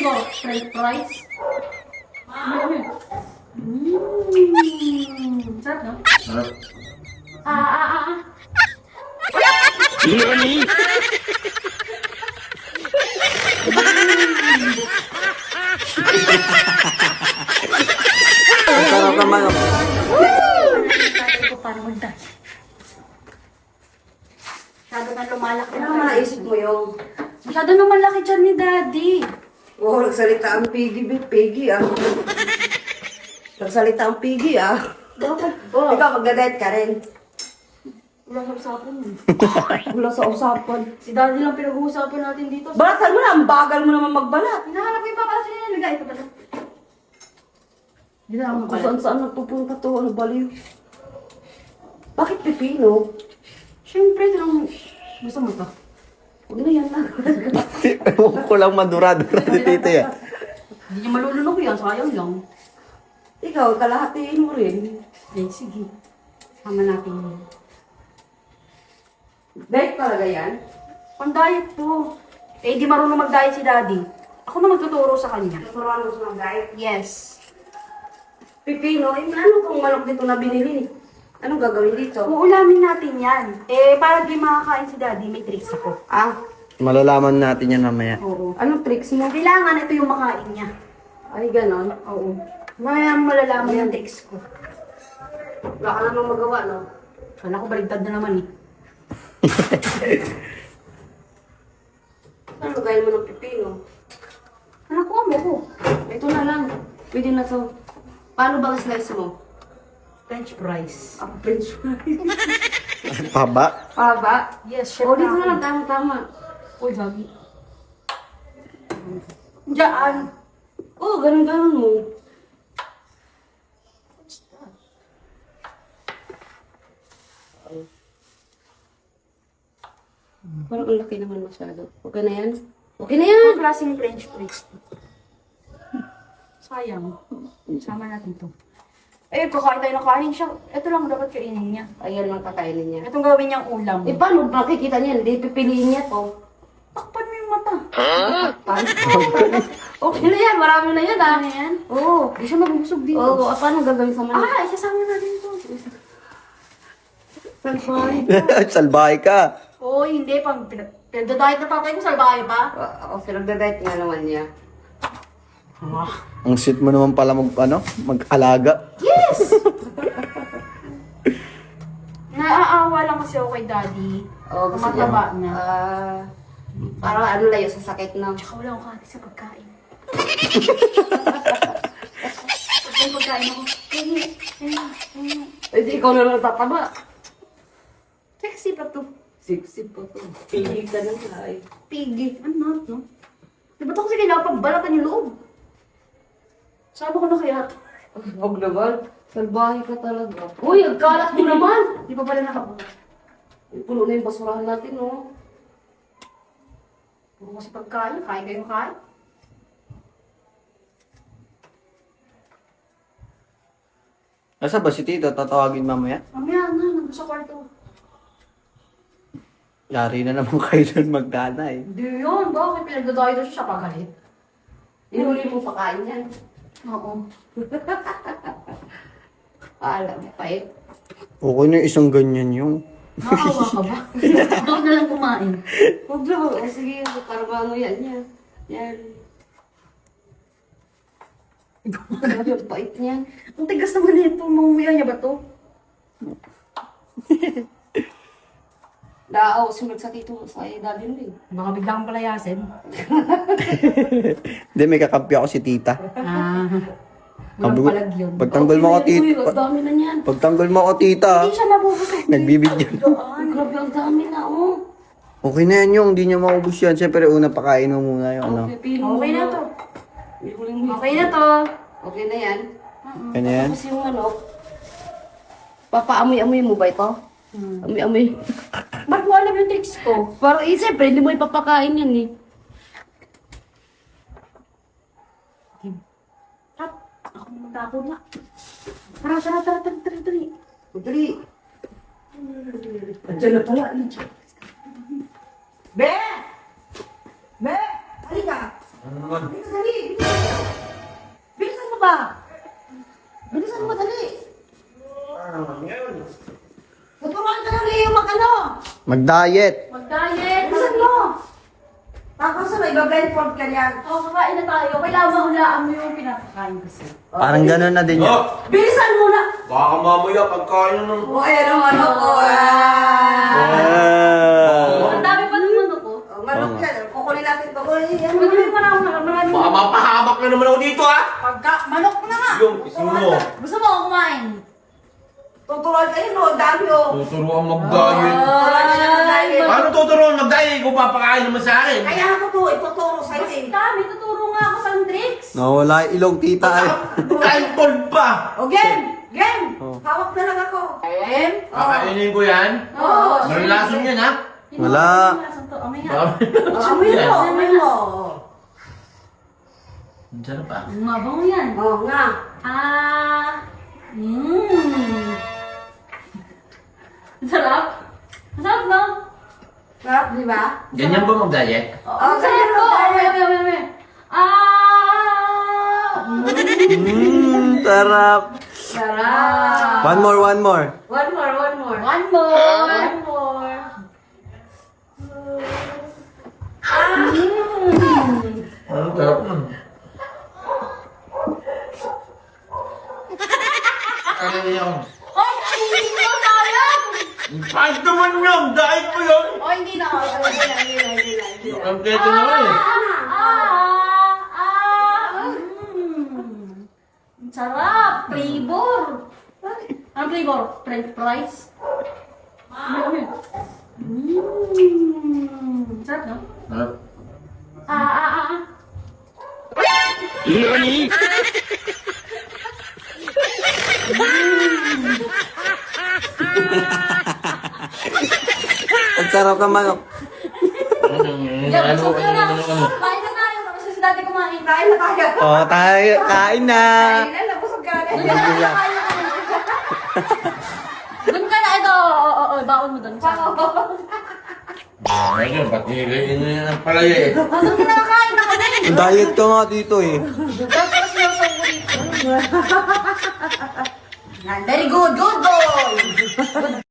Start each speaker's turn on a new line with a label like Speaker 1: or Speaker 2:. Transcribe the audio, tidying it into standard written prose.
Speaker 1: mo? French fries? Sarap, no?
Speaker 2: Sarap.
Speaker 3: Nani?
Speaker 2: Sarap naman.
Speaker 1: Ko para mag-dash. Masyado na lumalaki.
Speaker 4: Ano naman naisip mo yung...
Speaker 1: Masyado na malaki dyan ni Daddy.
Speaker 4: Oh, nagsalita ang pigi ah. Nagsalita ang pigi ah.
Speaker 1: Dapat
Speaker 4: Oh. Ikaw, magda-diet ka rin.
Speaker 1: wala sa usapan mo.
Speaker 4: Wala sa usapan.
Speaker 1: Si Daddy lang pinag-uusapan natin dito.
Speaker 4: Balatan mo na, ang bagal mo naman magbalat.
Speaker 1: Hinahanap ko yung papasok niya. Nagay, ito pala. Hindi na ako
Speaker 4: Kung saan nagpupunta to, ano baliw. Bakit pipino?
Speaker 1: Siyempre, ito lang. Gusto mo to?
Speaker 4: Huwag na yan ah.
Speaker 2: Ewan ko lang madura-dura si Tito yan.
Speaker 1: Hindi niya malulunok yan. Sayang lang.
Speaker 4: Ikaw, kalahatiin mo rin.
Speaker 1: Eh, sige. Sama natin yun.
Speaker 4: Diet talaga yan?
Speaker 1: Pang-diet po. Eh, di marunong mag-diet si Daddy. Ako na magtuturo sa kanya.
Speaker 4: Naturuan mo sa mag-diet.
Speaker 1: Yes.
Speaker 4: Pipino, eh, ano kung manok dito na binili? Anong gagawin dito?
Speaker 1: Uulamin natin yan. Eh, para di makakain si Daddy, may tricks ako.
Speaker 4: Ah,
Speaker 2: Malalaman natin yan mamaya.
Speaker 1: Oo.
Speaker 4: anong tricks mo?
Speaker 1: Kailangan ito yung makain niya.
Speaker 4: Ay, ganon.
Speaker 1: Oo. Maya malalaman yung tricks ko.
Speaker 4: Wala ka namang magawa, no?
Speaker 1: Kala ko baligtad na naman eh.
Speaker 4: Ano gaya mo ng pipino?
Speaker 1: Anak ko, mo ko.
Speaker 4: Ito na lang. Pwede na to. Paano ba ang slice mo?
Speaker 1: French fries.
Speaker 4: Ako, French fries.
Speaker 2: Paba?
Speaker 4: Paba?
Speaker 1: Yes, chef
Speaker 4: O, dito
Speaker 1: na
Speaker 4: na lang.
Speaker 1: ako.
Speaker 4: Tama-tama.
Speaker 1: Uy, Gabi. Diyan.
Speaker 4: Oo, ganun-ganun mo. Parang ang laki naman masyado. Okay na yan? Okay na yan!
Speaker 1: Ang klaseng French fries. Sayang. Sama natin to. Eh, kakain tayo ng kanin siya. Ito lang dapat kainin niya.
Speaker 4: Ayan ang kakainin niya.
Speaker 1: Itong gawin niyang ulam.
Speaker 4: Eh, paano makikita niya? Hindi pipiliin niya to.
Speaker 1: Takpan mo yung mata.
Speaker 4: Paano? Okay na yan. Marami na yan, ah.
Speaker 1: Ano yan?
Speaker 4: Oo.
Speaker 1: Hindi siya mabusog dito.
Speaker 4: Oo, paano gagawin sa manok?
Speaker 1: Ah, isasama natin to.
Speaker 4: Salbahe.
Speaker 2: Salbahe ka.
Speaker 1: Oo, hindi. Pinagdadayat na tatay ko, salbahe pa.
Speaker 4: Oo, pinagdadiet nga naman niya.
Speaker 2: Ang sweet mo naman pala mag-alaga.
Speaker 1: Yes! Naaawa lang kasi ako kay Daddy.
Speaker 4: Oo, gusto niya.
Speaker 1: Mataba na.
Speaker 4: Parang ano layo sa sakit na.
Speaker 1: Tsaka wala akong kati sa pagkain. Pag may pagkain ako,
Speaker 4: Eh, di ikaw na lang tataba.
Speaker 1: sexy pa to.
Speaker 4: Sip-sip pa to. Pili ka na ay.
Speaker 1: Piggy. Ano, no? Di ba ito kasi kailangan pagbalatan yung loob? Sama ko na kaya.
Speaker 4: Huwag naman. Salbahe ka talaga. Uy, ang kalat mo naman!
Speaker 1: Di pa pala nakabuka.
Speaker 4: Puno na yung basurahan natin, no?
Speaker 1: Puro kasi pagkain. Kain kayo kain.
Speaker 2: Asa ba si Tito? Tatawagin mamaya?
Speaker 1: Mamaya na, nandun sa kwarto.
Speaker 2: Yari na naman kayo doon magdana eh.
Speaker 1: Hindi yun. Bakit pinagdadayo siya siya pagalit?
Speaker 4: Inuli mo pakain yan.
Speaker 1: Oo.
Speaker 4: Alam, pait.
Speaker 2: Okay na yung isang ganyan yung.
Speaker 1: Nakawa ka ba? Huwag na lang kumain.
Speaker 4: Huwag na, o sige, para ano yan, yan. Yan. Grabe, ang pait niyan.
Speaker 1: Ang tigas naman nito. Mamumuya niya ba to?
Speaker 4: Daaw, sunod sa tito, sa daddy mo eh.
Speaker 1: Baka bigla kang palayasin.
Speaker 2: Hindi, may kakampi ako si Tita.
Speaker 1: Ah.
Speaker 2: Sabi
Speaker 1: Walang
Speaker 2: ko,
Speaker 1: palag yun.
Speaker 2: pagtanggol mo ako,
Speaker 4: Uy,
Speaker 2: Tita.
Speaker 4: ang dami na niyan.
Speaker 2: Pagtanggol mo ako, Tita.
Speaker 1: Hindi siya mabubusog.
Speaker 2: Nagbibigyan.
Speaker 4: Ay, grabe, ang dami na, oh.
Speaker 2: Okay na yan yung, hindi niya maubos yan. Siyempre, una pakain mo muna yung ano.
Speaker 4: Pipino
Speaker 1: Okay na
Speaker 4: mo.
Speaker 1: to.
Speaker 4: Ihuling mo.
Speaker 1: Okay na to.
Speaker 4: Okay na yan.
Speaker 2: Yan na yan.
Speaker 4: Tapos yung manok, papaamoy-amoy mo ba ito? Amoy-amoy.
Speaker 1: Ba't mo alam yung tricks ko?
Speaker 4: Parang siyempre, hindi mo ipapakain yan eh.
Speaker 1: Tap. Ako na magkakod na. Tara, tara, tara, tara, tara, tara.
Speaker 4: Madali. Andiyan na pala.
Speaker 5: Be! Be! Halika!
Speaker 4: Bilis, dali. Bilisan mo ba? Bilisan mo, dali. Tuturuan ka lang yung ano.
Speaker 2: Mag-diet.
Speaker 1: Mag-diet.
Speaker 4: Bilisan mo. Tapos may iba-blindfold ka niyan.
Speaker 1: Oo, kakain na tayo. Kailangan mahulaan mo yung pinapakain kasi.
Speaker 2: Parang gano'n na din yan.
Speaker 3: Oh,
Speaker 4: Bilisan muna.
Speaker 3: baka mamaya pagkain ng...
Speaker 4: O, ayan ang manok ko.
Speaker 1: Ang dami pa ng manok ko.
Speaker 4: Manok yan. Kukunin natin. Kukunin.
Speaker 1: Magaling pa na ako maraming
Speaker 3: Baka mapahamak na naman ako dito, ha?
Speaker 4: Pagka, manok na nga.
Speaker 3: Yung, isin mo.
Speaker 1: Gusto mo ako kumain?
Speaker 4: Tuturuan kayo, no? Dami, oh.
Speaker 3: Tuturuan mag-diet.
Speaker 4: Tuturuan niya ng diet.
Speaker 3: Paano tuturuan mag-diet kung papakain naman sa akin?
Speaker 4: Kaya ako to, ituturo sa'yo eh.
Speaker 1: Dami, tuturo nga ako sa tricks.
Speaker 2: Nawala yung ilong tita ay.
Speaker 3: Kain cold pa!
Speaker 4: O, game! Game!
Speaker 2: Oh.
Speaker 4: Hawak na lang ako.
Speaker 3: Kakainin ko yan?
Speaker 4: Oo.
Speaker 3: Malalason yan, ha?
Speaker 2: Wala.
Speaker 1: Amay nga.
Speaker 4: Amoy mo, amoy mo.
Speaker 3: Ang sarap, ah.
Speaker 1: Mabango yan.
Speaker 4: Oo nga.
Speaker 1: Ang sarap. Ang sarap, no?
Speaker 4: Sarap, di ba?
Speaker 3: Ganyan ba mag-diet?
Speaker 1: Ang sarap ko. Amay.
Speaker 2: Sarap.
Speaker 4: Sarap.
Speaker 2: One more.
Speaker 4: One more.
Speaker 1: One more.
Speaker 3: Ang sarap nun. Ano yun?
Speaker 1: Ay, hindi ko sayang.
Speaker 3: Kahit naman yun! Diet mo yun!
Speaker 1: Oh, hindi na.
Speaker 3: Ang keto naman eh.
Speaker 1: Ang sarap. Flavor. Ang flavor? French fries? Sarap, no?
Speaker 3: Sarap.
Speaker 2: Ang sarap ng manok.
Speaker 1: Yeah, busog ka na. Kain na tayo. Kasi si dati kumain.
Speaker 4: Kain na tayo.
Speaker 2: Oh, tayo. Kain na.
Speaker 4: Kain na, nabusog ka na.
Speaker 1: Doon ka na. Doon ka na. Ito. Baon mo doon.
Speaker 3: Ayun, pati ganyan ang palaya eh.
Speaker 1: Doon ka na kakain na kami.
Speaker 2: Ang diet ka nga dito eh.
Speaker 1: Tapos yung sa dito.
Speaker 4: Very good, good boy.